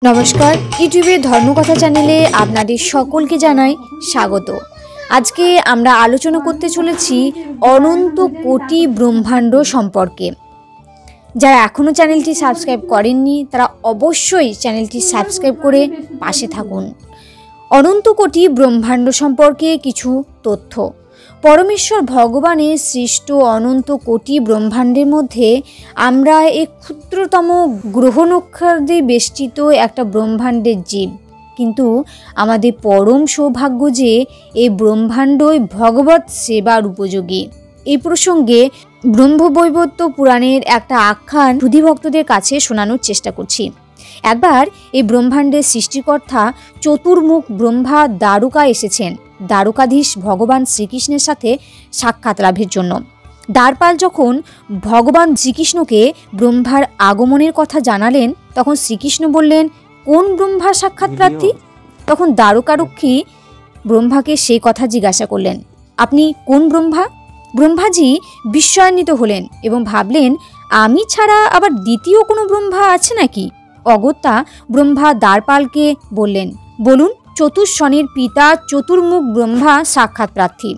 নমস্কার, ইউটিউবে ধর্মকথা চ্যানেলে আপনাদের সকলকে জানাই স্বাগত। আজকে আমরা আলোচনা করতে চলেছি অনন্ত কোটি ব্রহ্মাণ্ড সম্পর্কে। যারা এখনও চ্যানেলটি সাবস্ক্রাইব করেননি তারা অবশ্যই চ্যানেলটি সাবস্ক্রাইব করে পাশে থাকুন। অনন্ত কোটি ব্রহ্মাণ্ড সম্পর্কে কিছু তথ্য। পরমেশ্বর ভগবানের সৃষ্ট অনন্ত কোটি ব্রহ্মাণ্ডের মধ্যে আমরা এক ক্ষুদ্রতম গ্রহ নক্ষত্রে বেষ্টিত একটা ব্রহ্মাণ্ডের জীব, কিন্তু আমাদের পরম সৌভাগ্য যে এই ব্রহ্মাণ্ডই ভগবৎ সেবার উপযোগী। এই প্রসঙ্গে ব্রহ্মবৈবর্ত পুরাণের একটা আখ্যান সুধী ভক্তদের কাছে শোনানোর চেষ্টা করছি। একবার এই ব্রহ্মাণ্ডের সৃষ্টিকর্তা চতুর্মুখ ব্রহ্মা দ্বারকা এসেছেন দ্বারকাধীশ ভগবান শ্রীকৃষ্ণের সাথে সাক্ষাৎ লাভের জন্য। দ্বারপাল যখন ভগবান শ্রীকৃষ্ণকে ব্রহ্মার আগমনের কথা জানালেন, তখন শ্রীকৃষ্ণ বললেন, কোন ব্রহ্মার সাক্ষাৎ প্রার্থী? তখন দ্বারকারক্ষী ব্রহ্মাকে সেই কথা জিজ্ঞাসা করলেন, আপনি কোন ব্রহ্মা? ব্রহ্মাজি বিস্ময়ান্বিত হলেন এবং ভাবলেন, আমি ছাড়া আবার দ্বিতীয় কোনো ব্রহ্মা আছে নাকি? অগত্যা ব্রহ্মা দ্বারপালকে বললেন, বলুন, চতুর্শনের পিতা চতুর্মুখ ব্রহ্মা সাক্ষাৎ প্রার্থী।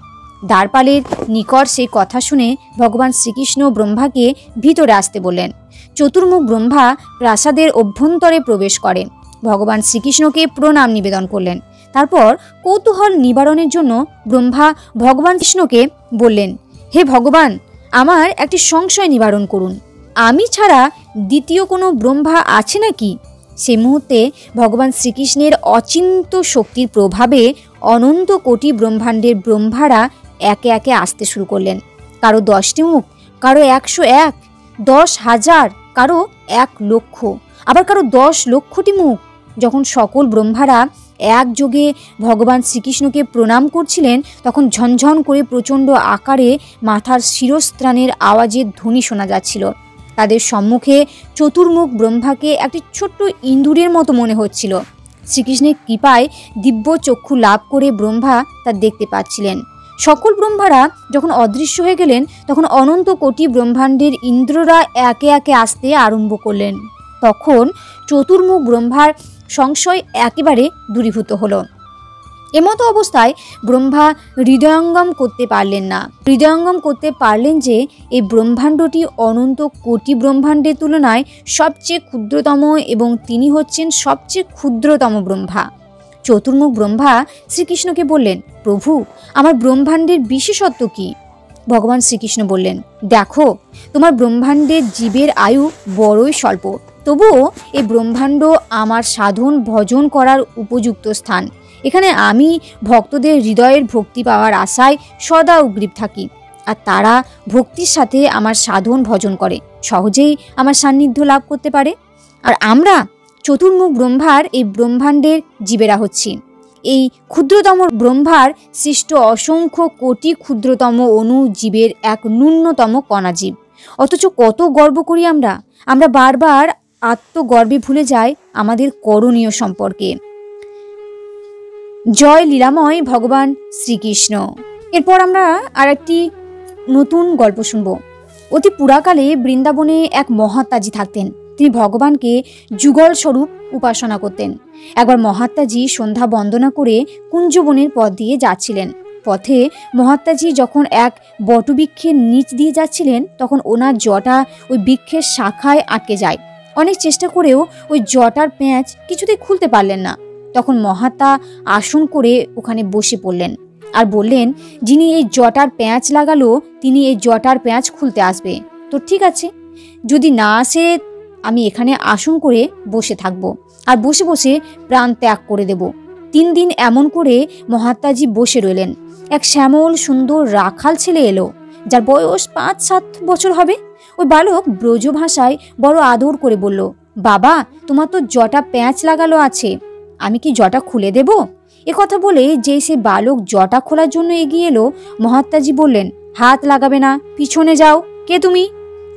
দ্বারপালের নিকট সেই কথা শুনে ভগবান শ্রীকৃষ্ণ ব্রহ্মাকে ভিতরে আসতে বললেন। চতুর্মুখ ব্রহ্মা প্রাসাদের অভ্যন্তরে প্রবেশ করে ভগবান শ্রীকৃষ্ণকে প্রণাম নিবেদন করলেন। তারপর কৌতূহল নিবারণের জন্য ব্রহ্মা ভগবান কৃষ্ণকে বললেন, হে ভগবান, আমার একটি সংশয় নিবারণ করুন, আমি ছাড়া দ্বিতীয় কোনো ব্রহ্মা আছে নাকি? সে মুহূর্তে ভগবান শ্রীকৃষ্ণের অচিন্ত শক্তির প্রভাবে অনন্ত কোটি ব্রহ্মাণ্ডের ব্রহ্মারা একে একে আসতে শুরু করলেন। কারো 10টি মুখ, কারো 101, 10,000, কারো 1,00,000, আবার কারো 10 লক্ষটি মুখ। যখন সকল ব্রহ্মারা একযোগে ভগবান শ্রীকৃষ্ণকে প্রণাম করছিলেন, তখন ঝনঝন করে প্রচণ্ড আকারে মাথার শিরস্ত্রাণের আওয়াজের ধ্বনি শোনা যাচ্ছিল। তাদের সম্মুখে চতুর্মুখ ব্রহ্মাকে একটি ছোট্ট ইঁদুরের মতো মনে হচ্ছিল। শ্রীকৃষ্ণের কৃপায় দিব্য চক্ষু লাভ করে ব্রহ্মা তা দেখতে পাচ্ছিলেন। সকল ব্রহ্মারা যখন অদৃশ্য হয়ে গেলেন, তখন অনন্ত কোটি ব্রহ্মাণ্ডের ইন্দ্ররা একে একে আসতে আরম্ভ করলেন। তখন চতুর্মুখ ব্রহ্মার সংশয় একেবারে দূরীভূত হলো। এমতো অবস্থায় ব্রহ্মা হৃদয়ঙ্গম করতে পারলেন না। হৃদয়ঙ্গম করতে পারলেন যে এই ব্রহ্মাণ্ডটি অনন্ত কোটি ব্রহ্মাণ্ডের তুলনায় সবচেয়ে ক্ষুদ্রতম এবং তিনি হচ্ছেন সবচেয়ে ক্ষুদ্রতম ব্রহ্মা। চতুর্মুখ ব্রহ্মা শ্রীকৃষ্ণকে বললেন, প্রভু, আমার ব্রহ্মাণ্ডের বিশেষত্ব কি? ভগবান শ্রীকৃষ্ণ বললেন, দেখো, তোমার ব্রহ্মাণ্ডের জীবের আয়ু বড়ই স্বল্প, তবুও এই ব্রহ্মাণ্ড আমার সাধন ভজন করার উপযুক্ত স্থান। এখানে আমি ভক্তদের হৃদয়ের ভক্তি পাওয়ার আশায় সদা উদ্গ্রীব থাকি, আর তারা ভক্তির সাথে আমার সাধন ভজন করে সহজেই আমার সান্নিধ্য লাভ করতে পারে। আর আমরা চতুর্মুখ ব্রহ্মার এই ব্রহ্মাণ্ডের জীবেরা হচ্ছি এই ক্ষুদ্রতম ব্রহ্মার সৃষ্ট অসংখ্য কোটি ক্ষুদ্রতম অণু জীবের এক ন্যূনতম কণাজীব। অথচ কত গর্ব করি আমরা বারবার আত্মগর্বে ভুলে যাই আমাদের করণীয় সম্পর্কে। জয় লীলাময় ভগবান শ্রীকৃষ্ণ। এরপর আমরা আর একটি নতুন গল্প শুনব। অতি পুরাকালে বৃন্দাবনে এক মহাত্মাজি থাকতেন। তিনি ভগবানকে যুগল স্বরূপ উপাসনা করতেন। একবার মহাত্মাজি সন্ধ্যা বন্দনা করে কুঞ্জবনের পথ দিয়ে যাচ্ছিলেন। পথে মহাত্মাজি যখন এক বটবৃক্ষের নিচ দিয়ে যাচ্ছিলেন, তখন ওনার জটা ওই বৃক্ষের শাখায় আটকে যায়। অনেক চেষ্টা করেও ওই জটার প্যাঁচ কিছুতেই খুলতে পারলেন না। তখন মহাত্মা আসন করে ওখানে বসে পড়লেন আর বললেন, যিনি এই জটার প্যাঁচ লাগালো তিনি এই জটার প্যাঁচ খুলতে আসবে। তো ঠিক আছে, যদি না আসে আমি এখানে আসন করে বসে থাকবো আর বসে বসে প্রাণ ত্যাগ করে দেব। 3 দিন এমন করে মহাত্মাজি বসে রইলেন। এক শ্যামল সুন্দর রাখাল ছেলে এলো, যার বয়স 5-7 বছর হবে। ওই বালক ব্রজ ভাষায় বড় আদর করে বলল, বাবা, তোমার তো জটা প্যাঁচ লাগালো আছে, আমি কি জটা খুলে দেব? এ কথা বলে যেই সে বালক জটা খোলার জন্য এগিয়ে এলো, মহাত্মাজি বললেন, হাত লাগাবে না, পিছনে যাও। কে তুমি?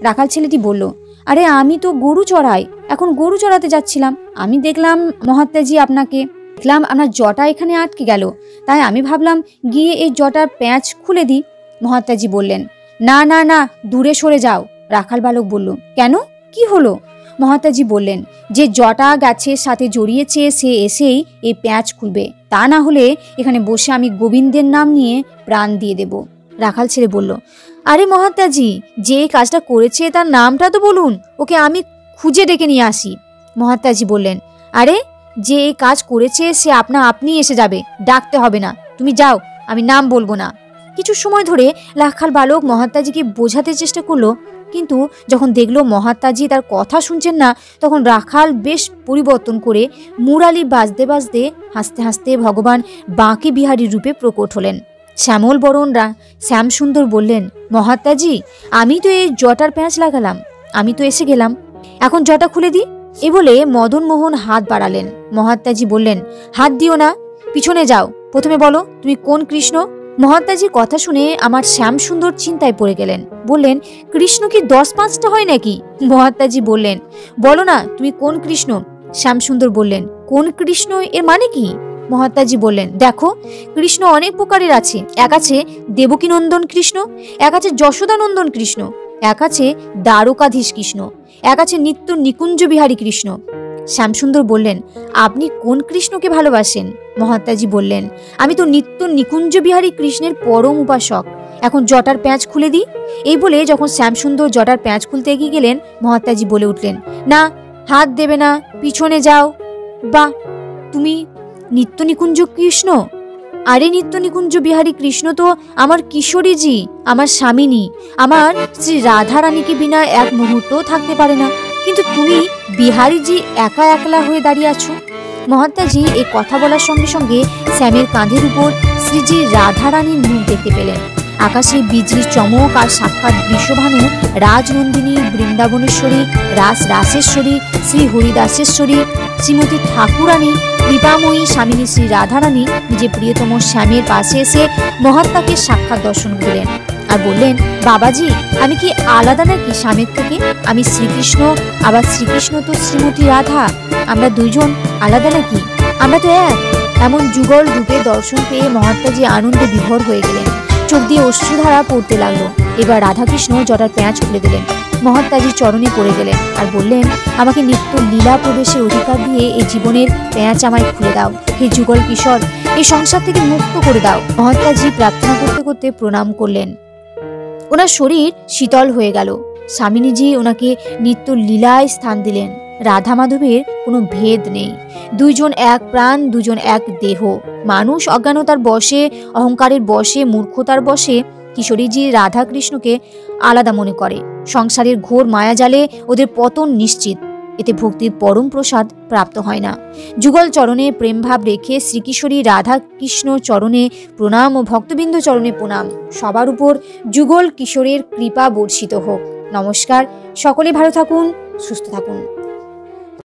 রাখাল ছেলেটি বলল, আরে আমি তো গরু চড়াই, এখন গরু চড়াতে যাচ্ছিলাম। আমি দেখলাম মহাত্মাজি আপনাকে, দেখলাম আপনার জটা এখানে আটকে গেল, তাই আমি ভাবলাম গিয়ে এই জটার প্যাঁচ খুলে দিই। মহাত্মাজি বললেন, না না না, দূরে সরে যাও। রাখাল বালক বলল, কেন, কি হলো? মহাত্মাজি বললেন, যে জটা গাছের সাথে জড়িয়েছে সে এসেই এই প্যাঁচ খুলবে, তা না হলে এখানে বসে আমি গোবিন্দের নাম নিয়ে প্রাণ দিয়ে দেব। রাখাল ছেলে বলল, আরে মহাত্মাজি, যে এই কাজটা করেছে তার নামটা তো বলুন, ওকে আমি খুঁজে ডেকে নিয়ে আসি। মহাত্মাজি বললেন, আরে যে এই কাজ করেছে সে আপনি এসে যাবে, ডাকতে হবে না, তুমি যাও, আমি নাম বলবো না। কিছু সময় ধরে রাখাল বালক মহাত্মাজিকে বোঝাতে চেষ্টা করলো, কিন্তু যখন দেখলো মহাত্মাজি তার কথা শুনছেন না, তখন রাখাল বেশ পরিবর্তন করে মুরালি বাজতে বাজতে হাসতে হাসতে ভগবান বাঁকে বিহারী রূপে প্রকট হলেন। শ্যামল বরণ শ্যামসুন্দর বললেন, মহাত্মাজি, আমি তো এই জটার প্যাঁচ লাগালাম, আমি তো এসে গেলাম, এখন জটা খুলে দিই। এ বলে মদন মোহন হাত বাড়ালেন। মহাত্মাজি বললেন, হাত দিও না, পিছনে যাও, প্রথমে বলো তুমি কোন কৃষ্ণ। মহাত্মাজির কথা শুনে আমার শ্যামসুন্দর চিন্তায় পড়ে গেলেন। বললেন, কৃষ্ণ কি 10-5টা হয় নাকি? মহাত্মাজি বললেন, বলো না তুমি কোন কৃষ্ণ। শ্যামসুন্দর বললেন, কোন কৃষ্ণ এর মানে কি? মহাত্মাজি বললেন, দেখো, কৃষ্ণ অনেক প্রকারের আছে। এক আছে দেবকীনন্দন কৃষ্ণ, এক আছে যশোদানন্দন কৃষ্ণ, এক আছে দ্বারকাধীশ কৃষ্ণ, এক আছে নিত্য নিকুঞ্জ বিহারী কৃষ্ণ। শ্যামসুন্দর বললেন, আপনি কোন কৃষ্ণকে ভালোবাসেন? মহাত্মাজি বললেন, আমি তো নিত্য নিকুঞ্জ বিহারী কৃষ্ণের পরম উপাসক, এখন জটার প্যাঁচ খুলে দিই। এই বলে যখন শ্যামসুন্দর জটার প্যাঁচ খুলতে এগিয়ে গেলেন, মহাত্মাজি বলে উঠলেন, না, হাত দেবে না, পিছনে যাও। বা তুমি নিত্য নিকুঞ্জ কৃষ্ণ? আরে নিত্য নিকুঞ্জ বিহারী কৃষ্ণ তো আমার কিশোরীজি, আমার স্বামিনী, আমার শ্রী রাধারানীকে বিনা এক মুহূর্তও থাকতে পারে না, কিন্তু তুমি বিহারীজি একা একলা হয়ে দাঁড়িয়ে আছো। মহাত্মাজি এই কথা বলার সঙ্গে সঙ্গে শ্যামের কাঁধের উপর শ্রীজি রাধারানীর মুখ দেখতে পেলেন। আকাশে বিজলির চমক আর সাক্ষাৎ বৃষভানু রাজনন্দিনী, বৃন্দাবনেশ্বরী, রাসেশ্বরী, শ্রী হরিদাসেশ্বরী, শ্রীমতী ঠাকুরানী, কৃপাময়ী স্বামিনী শ্রী রাধারানী নিজে প্রিয়তম শ্যামের পাশে এসে মহাত্মাকে সাক্ষাৎ দর্শন করলেন আর বললেন, বাবাজি, আমি কি আলাদা নাকি স্বামীর থেকে? আমি শ্রীকৃষ্ণ, আবার শ্রীকৃষ্ণ তো শ্রীমতী রাধা, আমরা দুইজন আলাদা নাকি? আমরা তো এক। এমন যুগল রূপে দর্শন পেয়ে মহাত্মাজি আনন্দে বিভোর হয়ে গেলেন, চোখ দিয়ে অশ্রুধারা পড়তে লাগলো। এবার রাধাকৃষ্ণ জটার প্যাঁচ খুলে দিলেন, মহাত্মাজির চরণে পড়ে গেলেন আর বললেন, আমাকে নিত্য লীলা প্রবেশের অধিকার দিয়ে এই জীবনের প্যাঁচ আমায় খুলে দাও। হে যুগল কিশোর, এই সংসার থেকে মুক্ত করে দাও। মহাত্মাজি প্রার্থনা করতে করতে প্রণাম করলেন। ওনার শরীর শীতল হয়ে গেল। স্বামিনীজি ওনাকে নিত্য লীলায় স্থান দিলেন। রাধা মাধবের কোনো ভেদ নেই, দুইজন এক প্রাণ, দুজন এক দেহ। মানুষ অজ্ঞানতার বশে, অহংকারের বশে, মূর্খতার বশে কিশোরীজি রাধা কৃষ্ণকে আলাদা মনে করে। সংসারের ঘোর মায়াজালে ওদের পতন নিশ্চিত, এতে ভক্তির পরম প্রসাদ প্রাপ্ত হয় না। যুগল চরণে প্রেমভাব রেখে শ্রীকিশোরী রাধা কৃষ্ণ চরণে প্রণাম ও ভক্তবৃন্দ চরণে প্রণাম। সবার উপর যুগল কিশোরের কৃপা বর্ষিত হোক। নমস্কার, সকলে ভালো থাকুন, সুস্থ থাকুন।